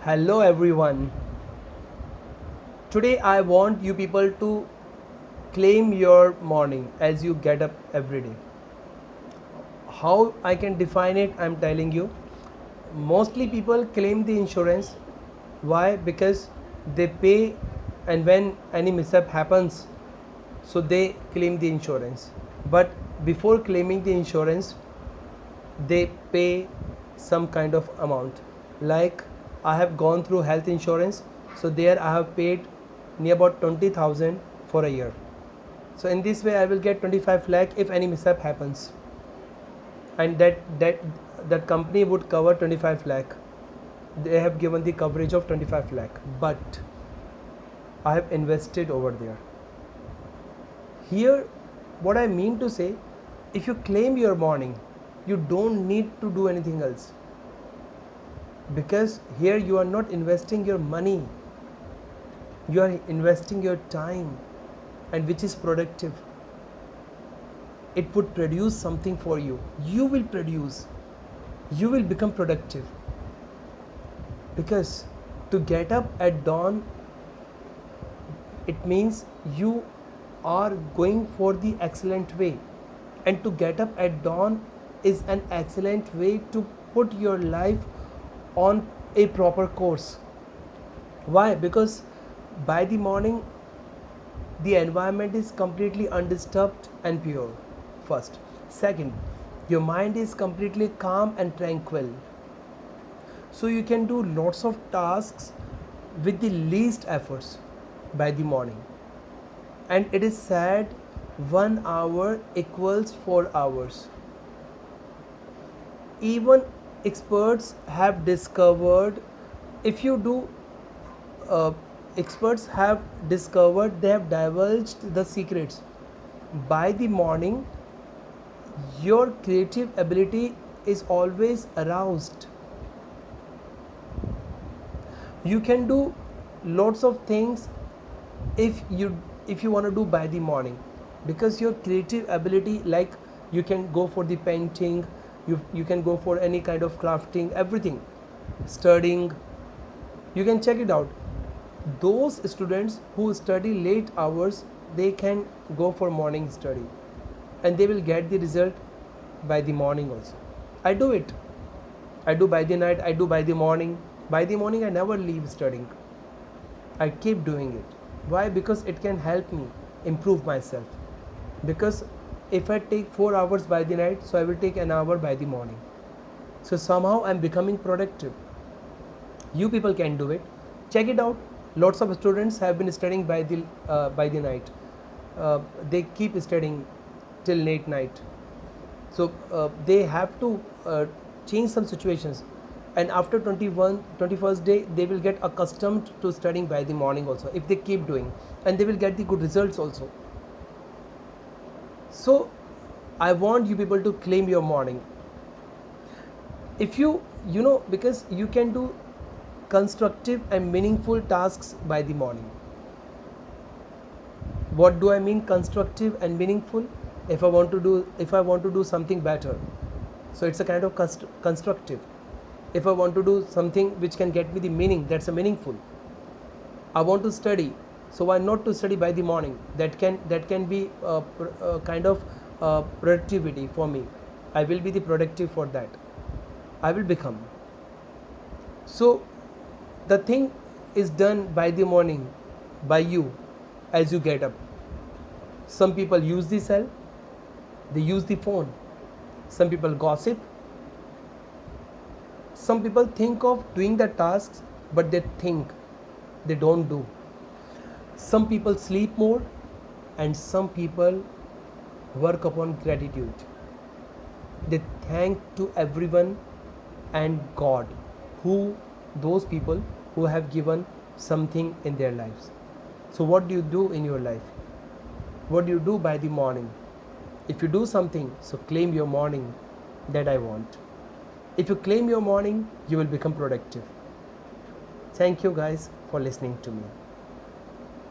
Hello everyone. Today I want you people to claim your morning as you get up every day. How I can define it, I'm telling you. Mostly people claim the insurance. Why? Because they pay, and when any mishap happens, so they claim the insurance. But before claiming the insurance, they pay some kind of amount. Like I have gone through health insurance, so there I have paid near about 20,000 for a year. So in this way I will get 25 lakh if any mishap happens, and that company would cover 25 lakh. They have given the coverage of 25 lakh, but I have invested over there. Here what I mean to say, if you claim your morning, you don't need to do anything else, because here you are not investing your money, you are investing your time, and which is productive. It would produce something for you. You will produce, you will become productive, because to get up at dawn, it means you are going for the excellent way, and to get up at dawn is an excellent way to put your life on a proper course. Why? Because by the morning the environment is completely undisturbed and pure. First. Second, your mind is completely calm and tranquil, so you can do lots of tasks with the least efforts by the morning. And it is said 1 hour equals 4 hours. Even experts have discovered, if you do experts have discovered, they have divulged the secrets. By the morning your creative ability is always aroused. You can do lots of things if you want to do by the morning, because your creative ability, like you can go for the painting, you can go for any kind of crafting, everything, studying. You can check it out. Those students who study late hours, they can go for morning study, and they will get the result by the morning also. I do it. I do by the night, I do by the morning. By the morning I never leave studying. I keep doing it. Why? Because it can help me improve myself. Because if I take 4 hours by the night, so I will take an hour by the morning. So somehow I'm becoming productive. You people can do it. Check it out. Lots of students have been studying by the night. They keep studying till late night. So they have to change some situations, and after 21st day they will get accustomed to studying by the morning also, if they keep doing, and they will get the good results also. So I want you people to claim your morning. If you know, because you can do constructive and meaningful tasks by the morning. What do I mean constructive and meaningful? If I want to do something better, so it's a kind of constructive. If I want to do something which can get me the meaning, that's a meaningful. I want to study, so why not to study by the morning? That can be kind of productivity for me. I will be the productive for that. I will become. So the thing is done by the morning by you as you get up. Some people use the cell, they use the phone. Some people gossip. Some people think of doing the tasks, but they think, they don't do. Some people sleep more, and some people work upon gratitude. They thank to everyone and God, those people who have given something in their lives. So what do you do in your life? What do you do by the morning? If you do something, so claim your morning, that I want. If you claim your morning, you will become productive. Thank you guys for listening to me.